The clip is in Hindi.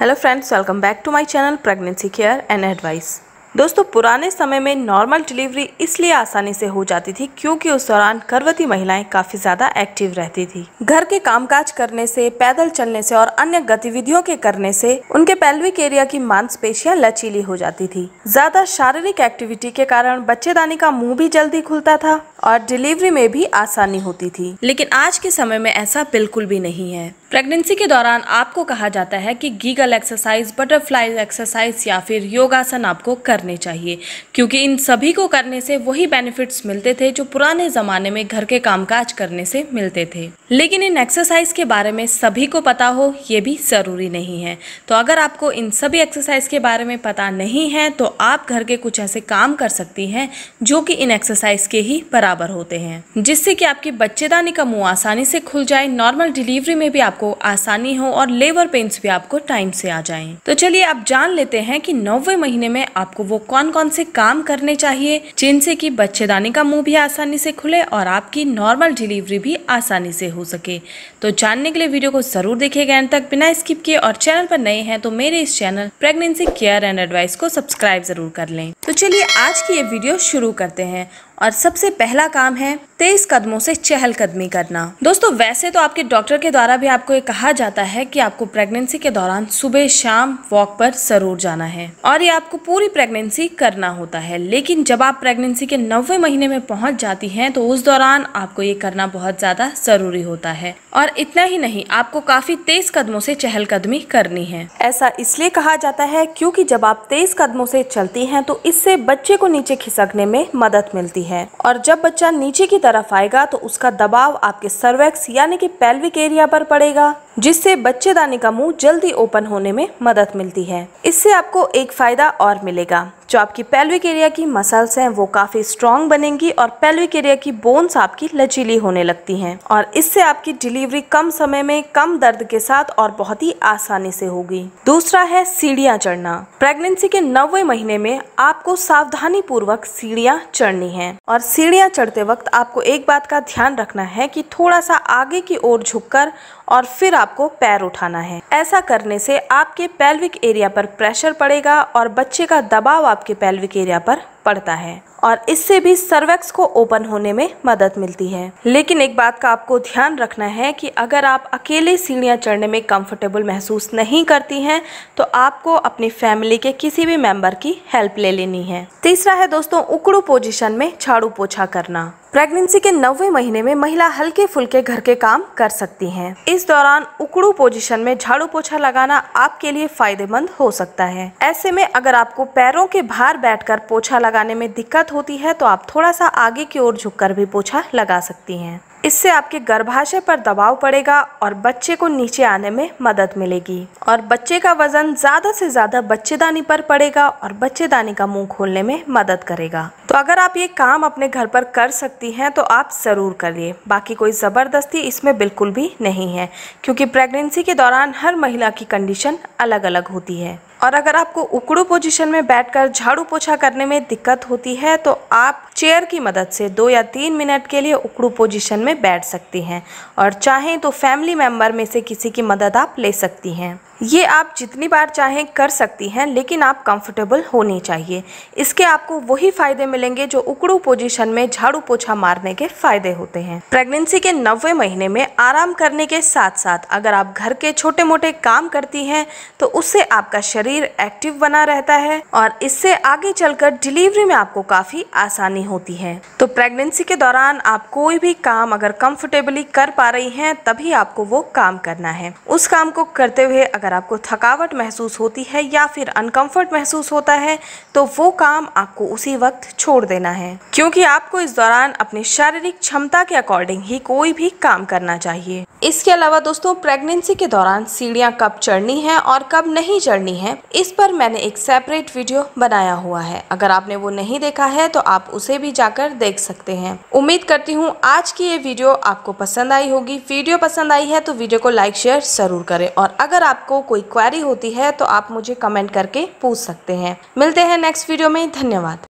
Hello friends, welcome back to my channel pregnancy care and advice. दोस्तों, पुराने समय में नॉर्मल डिलीवरी इसलिए आसानी से हो जाती थी क्योंकि उस दौरान गर्भवती महिलाएं काफी ज्यादा एक्टिव रहती थी। घर के कामकाज करने से, पैदल चलने से और अन्य गतिविधियों के करने से उनके पेल्विक एरिया की मांसपेशियां लचीली हो जाती थी। ज्यादा शारीरिक एक्टिविटी के कारण बच्चेदानी का मुंह भी जल्दी खुलता था और डिलीवरी में भी आसानी होती थी। लेकिन आज के समय में ऐसा बिल्कुल भी नहीं है। प्रेगनेंसी के दौरान आपको कहा जाता है कि गीगल एक्सरसाइज, बटरफ्लाई एक्सरसाइज या फिर योगासन आपको करने चाहिए, क्योंकि इन सभी को करने से वही बेनिफिट्स मिलते थे जो पुराने जमाने में घर के कामकाज करने से मिलते थे। लेकिन इन एक्सरसाइज के बारे में सभी को पता हो ये भी जरूरी नहीं है। तो अगर आपको इन सभी एक्सरसाइज के बारे में पता नहीं है तो आप घर के कुछ ऐसे काम कर सकती हैं जो कि इन एक्सरसाइज के ही बराबर होते हैं, जिससे कि आपकी बच्चेदानी का मुंह आसानी से खुल जाए, नॉर्मल डिलीवरी में भी आपको आसानी हो और लेबर पेन्स भी आपको टाइम से आ जाएं। तो चलिए आप जान लेते हैं कि 9वें महीने में आपको वो कौन कौन से काम करने चाहिए जिनसे कि बच्चेदानी का मुंह भी आसानी से खुले और आपकी नॉर्मल डिलीवरी भी आसानी से हो सके। तो जानने के लिए वीडियो को जरूर देखिएगा एंड तक बिना स्किप किए, और चैनल पर नए हैं तो मेरे इस channel pregnancy care and advice को सब्सक्राइब जरूर कर लें। तो चलिए आज की ये वीडियो शुरू करते हैं। और सबसे पहला काम है तेज कदमों से चहलकदमी करना। दोस्तों, वैसे तो आपके डॉक्टर के द्वारा भी आपको ये कहा जाता है कि आपको प्रेगनेंसी के दौरान सुबह शाम वॉक पर जरूर जाना है और ये आपको पूरी प्रेगनेंसी करना होता है। लेकिन जब आप प्रेगनेंसी के 9वें महीने में पहुंच जाती हैं तो उस दौरान आपको ये करना बहुत ज्यादा जरूरी होता है। और इतना ही नहीं, आपको काफी तेज कदमों से चहलकदमी करनी है। ऐसा इसलिए कहा जाता है क्योंकि जब आप तेज कदमों से चलती हैं तो इससे बच्चे को नीचे खिसकने में मदद मिलती है और जब बच्चा नीचे की तरफ आएगा तो उसका दबाव आपके सर्वेक्स यानी कि पेल्विक एरिया पर पड़ेगा, जिससे बच्चेदानी का मुंह जल्दी ओपन होने में मदद मिलती है। इससे आपको एक फायदा और मिलेगा, जो आपकी पेल्विक एरिया की मसल्स हैं वो काफी स्ट्रॉन्ग बनेंगी और पेल्विक एरिया की बोन्स आपकी लचीली होने लगती हैं और इससे आपकी डिलीवरी कम समय में, कम दर्द के साथ और बहुत ही आसानी से होगी। दूसरा है सीढ़ियां चढ़ना। प्रेगनेंसी के 9वें महीने में आपको सावधानी पूर्वक सीढ़ियां चढ़नी है और सीढ़ियां चढ़ते वक्त आपको एक बात का ध्यान रखना है कि थोड़ा सा आगे की ओर झुककर और फिर आपको पैर उठाना है। ऐसा करने से आपके पेल्विक एरिया पर प्रेशर पड़ेगा और बच्चे का दबाव आपके पेल्विक एरिया पर पड़ता है और इससे भी सर्वेक्स को ओपन होने में मदद मिलती है। लेकिन एक बात का आपको ध्यान रखना है कि अगर आप अकेले सीढ़ियां चढ़ने में कंफर्टेबल महसूस नहीं करती हैं तो आपको अपनी फैमिली के किसी भी मेंबर की हेल्प ले लेनी है। तीसरा है दोस्तों, उकड़ू पोजीशन में झाड़ू पोछा करना। प्रेगनेंसी के 9वें महीने में महिला हल्के फुल्के घर के काम कर सकती हैं। इस दौरान उकड़ू पोजीशन में झाड़ू पोछा लगाना आपके लिए फायदेमंद हो सकता है। ऐसे में अगर आपको पैरों के भार बैठकर पोछा लगाने में दिक्कत होती है तो आप थोड़ा सा आगे की ओर झुककर भी पोछा लगा सकती हैं। इससे आपके गर्भाशय पर दबाव पड़ेगा और बच्चे को नीचे आने में मदद मिलेगी और बच्चे का वजन ज्यादा से ज्यादा बच्चेदानी पर पड़ेगा और बच्चेदानी का मुंह खोलने में मदद करेगा। तो अगर आप ये काम अपने घर पर कर सकती हैं तो आप जरूर करिए। बाकी कोई जबरदस्ती इसमें बिल्कुल भी नहीं है, क्योंकि प्रेगनेंसी के दौरान हर महिला की कंडीशन अलग अलग होती है। और अगर आपको उकड़ू पोजीशन में बैठकर झाड़ू पोछा करने में दिक्कत होती है तो आप चेयर की मदद से 2 या 3 मिनट के लिए उकड़ू पोजीशन में बैठ सकती हैं और चाहें तो फैमिली मेंबर में से किसी की मदद आप ले सकती हैं। ये आप जितनी बार चाहें कर सकती हैं, लेकिन आप कंफर्टेबल होनी चाहिए। इसके आपको वही फायदे मिलेंगे जो उकड़ू पोजीशन में झाड़ू पोछा मारने के फायदे होते हैं। प्रेगनेंसी के 9वें महीने में आराम करने के साथ साथ अगर आप घर के छोटे मोटे काम करती हैं तो उससे आपका शरीर एक्टिव बना रहता है और इससे आगे चलकर डिलीवरी में आपको काफी आसानी होती है। तो प्रेगनेंसी के दौरान आप कोई भी काम अगर कंफर्टेबली कर पा रही हैं तभी आपको वो काम करना है। उस काम को करते हुए अगर आपको थकावट महसूस होती है या फिर अनकंफर्ट महसूस होता है तो वो काम आपको उसी वक्त छोड़ देना है, क्योंकि आपको इस दौरान अपनी शारीरिक क्षमता के अकॉर्डिंग ही कोई भी काम करना चाहिए। इसके अलावा दोस्तों, प्रेगनेंसी के दौरान सीढ़ियां कब चढ़नी है और कब नहीं चढ़नी है इस पर मैंने एक सेपरेट वीडियो बनाया हुआ है। अगर आपने वो नहीं देखा है तो आप उसे भी जाकर देख सकते हैं। उम्मीद करती हूँ आज की ये वीडियो आपको पसंद आई होगी। वीडियो पसंद आई है तो वीडियो को लाइक शेयर जरूर करें और अगर आपको कोई क्वेरी होती है तो आप मुझे कमेंट करके पूछ सकते हैं। मिलते हैं नेक्स्ट वीडियो में। धन्यवाद।